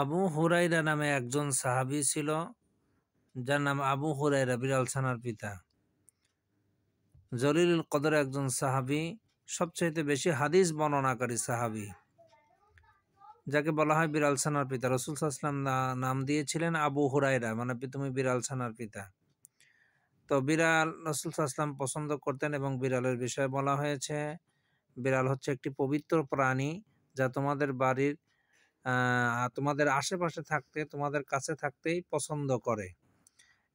আবু হুরাইরা নামে একজন সাহাবী ছিল, যার নাম আবু হুরাইরা, বিড়াল ছানার পিতা। জলিলুল কদর একজন সাহাবী, সবচাইতে বেশি হাদিস বর্ণনাকারী সাহাবী, যাকে বলা হয় বিড়াল ছানার পিতা। রাসূল সাল্লাল্লাহু আলাইহি ওয়াসাল্লাম নাম দিয়েছিলেন আবু হুরাইরা, মানে তুমি বিড়াল ছানার পিতা। তো বিড়াল রাসূল সাল্লাল্লাহু আলাইহি ওয়াসাল্লাম পছন্দ করতেন, এবং বিড়ালের বিষয়ে বলা হয়েছে বিড়াল হচ্ছে একটি পবিত্র প্রাণী, যা তোমাদের বাড়ির তোমাদের আশেপাশে থাকতে, তোমাদের কাছে থাকতেই পছন্দ করে।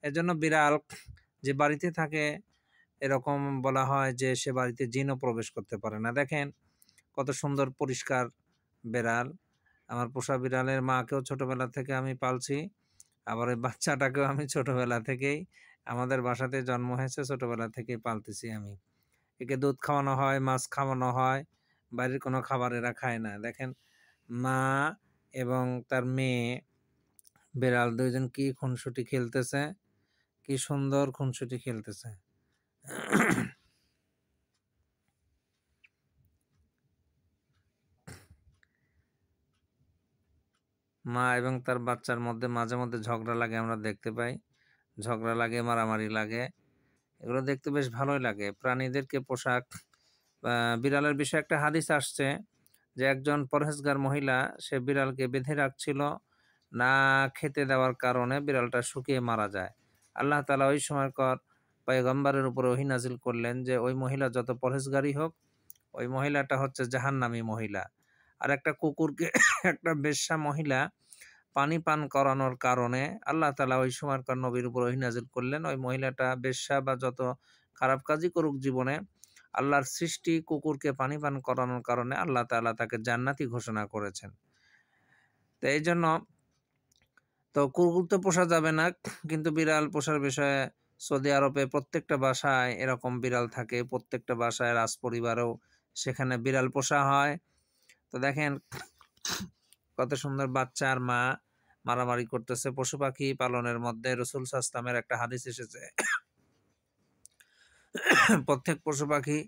এজন্য বিড়াল যে বাড়িতে থাকে, এরকম বলা হয় যে সে বাড়িতে জিনও প্রবেশ করতে পারে না। দেখেন কত সুন্দর পরিষ্কার বিড়াল। আমার পোষা বিড়ালের মাকেও ছোটবেলা থেকে আমি পালছি, আবার ওই বাচ্চাটাকেও আমি ছোটবেলা থেকেই, আমাদের বাসাতে জন্ম হয়েছে, ছোটবেলা থেকেই পালতেছি আমি। একে দুধ খাওয়ানো হয়, মাছ খাওয়ানো হয়, বাড়ির কোনো খাবার এরা খায় না। দেখেন মা এবং তার মেয়ে বিড়াল দুইজন কি খুনসুটি খেলতেছে, কি সুন্দর খুনসুটি খেলতেছে। মা এবং তার বাচ্চার মধ্যে মাঝে মধ্যে ঝগড়া লাগে, আমরা দেখতে পাই। ঝগড়া লাগে, মারামারি লাগে, এগুলো দেখতে বেশ ভালোই লাগে। প্রাণীদেরকে পোশাক, বিড়ালের বিষয়ে একটা হাদিস আসছে যে একজন পরহেজগার মহিলা, সে বিড়ালকে বেঁধে রাখছিল, না খেতে দেওয়ার কারণে বিড়ালটা শুকিয়ে মারা যায়। আল্লাহ তাআলা ওই সময়কার পয়গম্বরের উপরে ওহী নাজিল করলেন যে ওই মহিলা যত পরহেজগারই হোক, ওই মহিলাটা হচ্ছে জাহান্নামী মহিলা। আর একটা কুকুরকে একটা বেশ্যা মহিলা পানি পান করানোর কারণে আল্লাহ তাআলা ওই সময়কার নবীর উপর ওহী নাজিল করলেন, ওই মহিলাটা বেশ্যা বা যত খারাপ কাজই করুক জীবনে, আল্লাহর সৃষ্টি কুকুরকে পানি পান করানোর কারণে আল্লাহ তাআলা তাকে জান্নাতি ঘোষণা করেছেন। তো এইজন্য তো কুকুর তো পোষা যাবে না, কিন্তু বিড়াল পোষার বিষয়ে সৌদি আরবে প্রত্যেকটা বাসায় এরকম বিড়াল থাকে। প্রত্যেকটা বাসায় রাজপরিবারেও সেখানে বিড়াল পোষা হয়। তো দেখেন কত সুন্দর বাচ্চা আর মা মারামারি করতেছে। পশু পাখি পালনের মধ্যে রাসূল সাল্লাল্লাহু আলাইহি ওয়াসাল্লামের একটা হাদিস এসেছে, প্রত্যেক পশু পাখি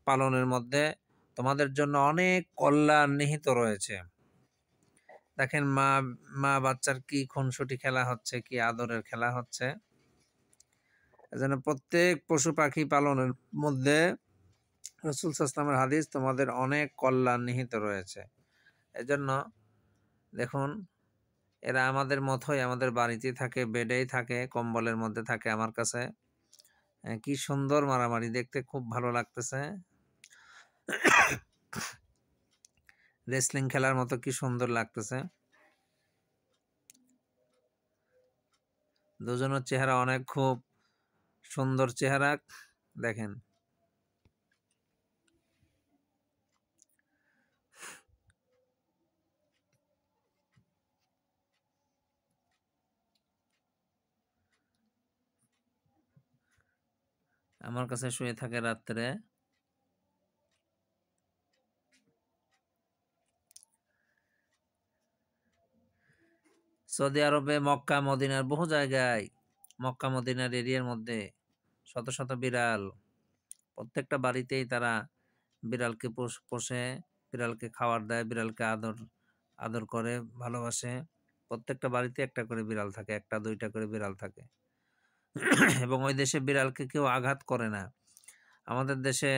পালনের মধ্যে তোমাদের জন্য অনেক কল্যাণ নিহিত রয়েছে। দেখেন মা মা বাচ্চার কি খুনসুটি খেলা হচ্ছে, কি আদরের খেলা হচ্ছে। এজন্য প্রত্যেক পশু পাখি পালনের মধ্যে রাসূল সাল্লাল্লাহু আলাইহি ওয়াসাল্লামের হাদিস, তোমাদের অনেক কল্যাণ নিহিত রয়েছে। এজন্য দেখুন, এরা আমাদের মতোই আমাদের বাড়িতেই থাকে, বেডেই থাকে, কম্বলের মধ্যে থাকে আমার কাছে। কি সুন্দর মারামারি, দেখতে খুব ভালো লাগতেছে। রেসলিং খেলার মতো কি সুন্দর লাগতেছে। দুজনের চেহারা অনেক খুব সুন্দর চেহারা, দেখেন। আমার কাছে শুয়ে থাকে রাত্রে। সৌদি আরবে মক্কা মদিনার বহু জায়গায়, মক্কা মদিনার এরিয়ার মধ্যে শত শত বিড়াল, প্রত্যেকটা বাড়িতেই তারা বিড়ালকে পোষে, বিড়ালকে খাবার দেয়, বিড়ালকে আদর আদর করে, ভালোবাসে। প্রত্যেকটা বাড়িতে একটা করে বিড়াল থাকে, একটা দুইটা করে বিড়াল থাকে। এবং ওই দেশে বিড়ালকে কেউ আঘাত করে না। আমাদের দেশে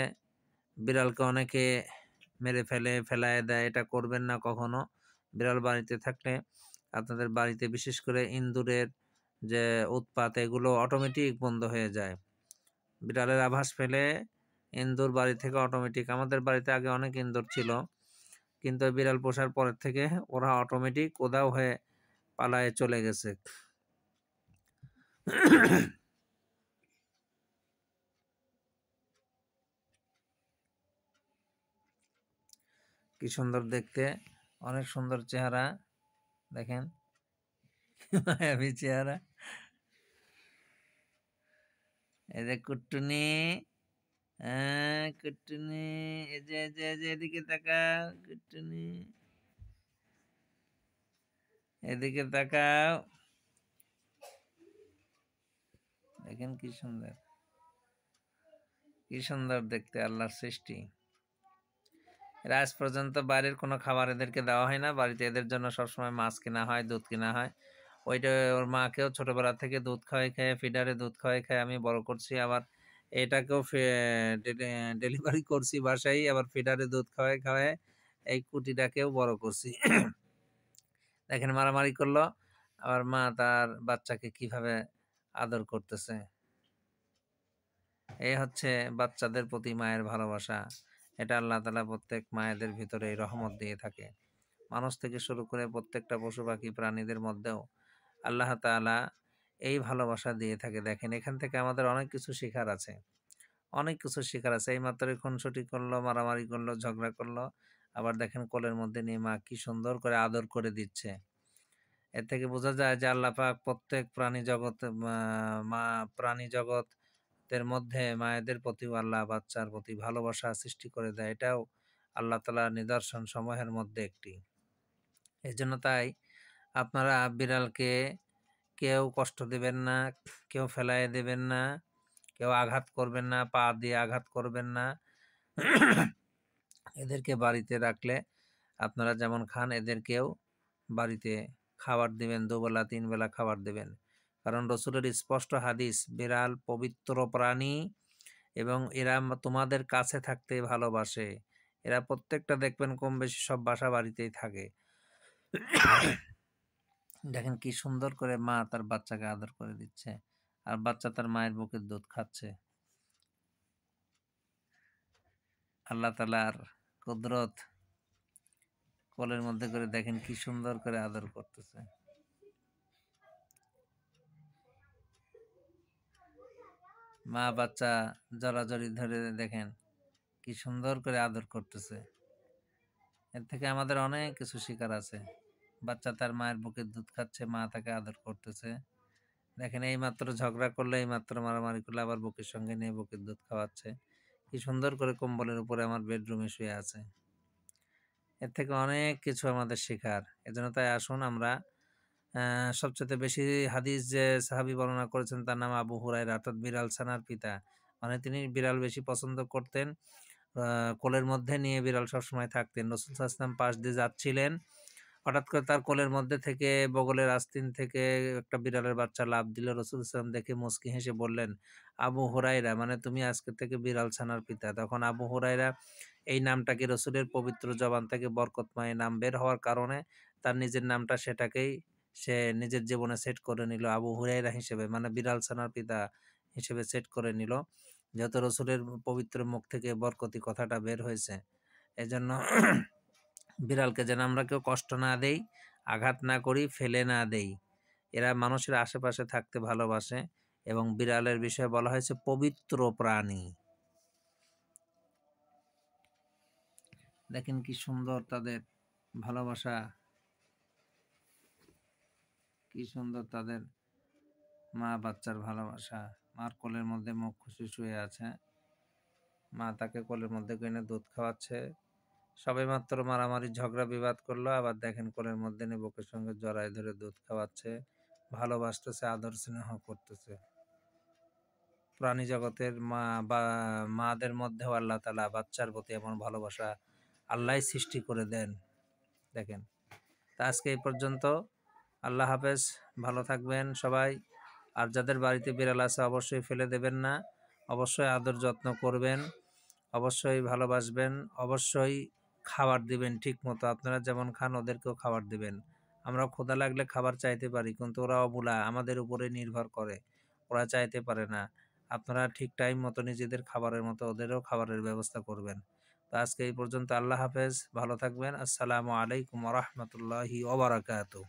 বিড়ালকে অনেকে মেরে ফেলে, ফেলায় দেয়, এটা করবেন না কখনো। বিড়াল বাড়িতে থাকলে আপনাদের বাড়িতে বিশেষ করে ইঁদুরের যে উৎপাত, এগুলো অটোমেটিক বন্ধ হয়ে যায়। বিড়ালের আভাস পেলে ইঁদুর বাড়ি থেকে অটোমেটিক, আমাদের বাড়িতে আগে অনেক ইঁদুর ছিল, কিন্তু ওই বিড়াল পোষার পরের থেকে ওরা অটোমেটিক উধাও হয়ে পালায়ে চলে গেছে। কি সুন্দর দেখতে, অনেক সুন্দর চেহারা, দেখেন মায়াবী চেহারা। এই যে কুট্টুনি, হ্যাঁ কুট্টুনি, এই যে এই যে এই যে এদিকে তাকাও কুট্টুনি, এদিকে তাকাও, দেখেন কি সুন্দর, কি সুন্দর দেখতে আল্লাহর সৃষ্টি। এরা আজ পর্যন্ত বাইরের কোনো খাবার এদেরকে দেওয়া হয় না। বাড়িতে এদের জন্য সবসময় মাছ কেনা হয়, দুধ কেনা হয়। ওইটা ওর মাকেও ছোটবেলা থেকে দুধ খাওয়াই খাইয়ে, ফিডারে দুধ খাওয়াই খাইয়ে আমি বড় করছি। আবার এটাকেও ডেলিভারি করছি বাসায়, আবার ফিডারে দুধ খাওয়াই খাওয়ায় এই কুটিটাকেও বড় করছি। দেখেন মারামারি করলো, আবার মা তার বাচ্চাকে কিভাবে আদর করতেছে। এই হচ্ছে বাচ্চাদের প্রতি মায়ের ভালোবাসা। এটা আল্লাহ তাআলা প্রত্যেক মায়েদের ভিতরে এই রহমত দিয়ে থাকে। মানুষ থেকে শুরু করে প্রত্যেকটা পশু পাখি প্রাণীদের মধ্যেও আল্লাহ তাআলা এই ভালোবাসা দিয়ে থাকে। দেখেন এখান থেকে আমাদের অনেক কিছু শেখার আছে। অনেক কিছু শেখার আছে। এইমাত্রই খুনসুটি করলো, মারামারি করলো, ঝগড়া করলো। আবার দেখেন কোলের মধ্যে নিয়ে মা কি সুন্দর করে আদর করে দিচ্ছে। এর থেকে বোঝা যায় যে আল্লাহ পাক প্রত্যেক প্রাণী জগৎ প্রাণী জগতের মধ্যে মায়েদের প্রতিও আল্লাহ বাচ্চার প্রতি ভালোবাসা সৃষ্টি করে দেয়। এটাও আল্লাহ তাআলার নিদর্শন সমূহের মধ্যে একটি। এজন্য তাই আপনারা বিড়ালকে কেউ কষ্ট দিবেন না, কেউ ফেলাইয়া দিবেন না, কেউ আঘাত করবেন না, পা দিয়ে আঘাত করবেন না। এদেরকে বাড়িতে রাখলে আপনারা যেমন খান এদেরকেও বাড়িতে খাবার দিবেন, দুবেলা তিন বেলা খাবার দিবেন। কারণ রসুলের স্পষ্ট হাদিস, বিড়াল পবিত্র প্রাণী এবং এরা তোমাদের কাছে থাকতে ভালোবাসে। এরা প্রত্যেকটা দেখবেন কম বেশি সব বাসা বাড়িতেই থাকে। দেখেন কি সুন্দর করে মা তার বাচ্চাকে আদর করে দিচ্ছে, আর বাচ্চা তার মায়ের বুকের দুধ খাচ্ছে। আল্লাহ তাআলার কুদরত, কোলের মধ্যে করে দেখেন কি সুন্দর করে আদর করতেছে। মা বাচ্চা জড়াজড়ি ধরে দেখেন কি সুন্দর করে আদর করতেছে। এর থেকে আমাদের অনেক কিছু শিকার আছে। বাচ্চা তার মায়ের বুকের দুধ খাচ্ছে, মা তাকে আদর করতেছে। দেখেন এইমাত্র ঝগড়া করলে, এইমাত্র মারামারি করলে আবার বুকের সঙ্গে নিয়ে বুকের দুধ খাওয়াচ্ছে। কি সুন্দর করে কম্বলের উপরে আমার বেডরুমে শুয়ে আছে। এর থেকে অনেক কিছু আমাদের শেখার। এজন্য তাই আসুন আমরা সবচাইতে বেশি হাদিস যে সাহাবী বর্ণনা করেছেন তার নাম আবু হুরায়রা, অর্থাৎ বিড়াল ছানার পিতা। মানে তিনি বিড়াল বেশি পছন্দ করতেন। কোলের মধ্যে নিয়ে বিড়াল সবসময় থাকতেন। রাসূল সাল্লাল্লাহু আলাইহি ওয়াসাল্লাম পাশ দিয়ে যাচ্ছিলেন। হঠাৎ করে তার কোলের মধ্যে থেকে, বগলের আস্তিন থেকে একটা বিড়ালের বাচ্চা লাফ দিল। রাসূল সাল্লাল্লাহু আলাইহি ওয়াসাল্লাম দেখে মুচকি হেসে বললেন, আবু হুরায়রা, মানে তুমি আজকে থেকে বিড়াল ছানার পিতা। তখন আবু হুরায়রা এই নামটাকে রসুলের পবিত্র জবান থেকে বরকতময় নাম বের হওয়ার কারণে তার নিজের নামটা সেটাকেই সে নিজের জীবনে সেট করে নিল আবু হুরায়রা হিসেবে, মানে বিড়াল ছানার পিতা হিসেবে সেট করে নিল। যেহেতু রসুলের পবিত্র মুখ থেকে বরকতি কথাটা বের হয়েছে, এজন্য বিড়ালকে যেন আমরা কেউ কষ্ট না দেই, আঘাত না করি, ফেলে না দেই। এরা মানুষের আশেপাশে থাকতে ভালোবাসে এবং বিড়ালের বিষয়ে বলা হয়েছে পবিত্র প্রাণী। দেখেন কি সুন্দর তাদের ভালোবাসা, কি সুন্দর তাদের মা বাচ্চার ভালোবাসা। মার কোলের মধ্যে মুখ খুশি শুয়ে আছে, মা তাকে কোলের মধ্যে কিনে দুধ খাওয়াচ্ছে। সবেমাত্র মারামারি ঝগড়া বিবাদ করলো, আবার দেখেন কোলের মধ্যে নিয়ে বুকের সঙ্গে জড়ায় ধরে দুধ খাওয়াচ্ছে, ভালোবাসতেছে, আদর স্নেহ করতেছে। প্রাণী জগতের মা বা মাদের মধ্যেও আল্লাহ তাআলা বাচ্চার প্রতি এমন ভালোবাসা আল্লাহই সৃষ্টি করে দেন। দেখেন, তা আজকে এই পর্যন্ত। আল্লাহ হাফেজ, ভালো থাকবেন সবাই। আর যাদের বাড়িতে বিড়াল আছে অবশ্যই ফেলে দেবেন না, অবশ্যই আদর যত্ন করবেন, অবশ্যই ভালোবাসবেন, অবশ্যই খাবার দিবেন ঠিক মতো। আপনারা যেমন খান ওদেরকেও খাবার দিবেন। আমরা ক্ষুধা লাগলে খাবার চাইতে পারি, কিন্তু ওরা অবুলা, আমাদের উপরে নির্ভর করে, ওরা চাইতে পারে না। আপনারা ঠিক টাইম মতো নিজেদের খাবারের মতো ওদেরও খাবারের ব্যবস্থা করবেন। তো আজকে এই পর্যন্ত। আল্লাহ হাফেজ, ভালো থাকবেন। আসসালামু আলাইকুম ওয়া রাহমাতুল্লাহি ওয়া বারাকাতুহু।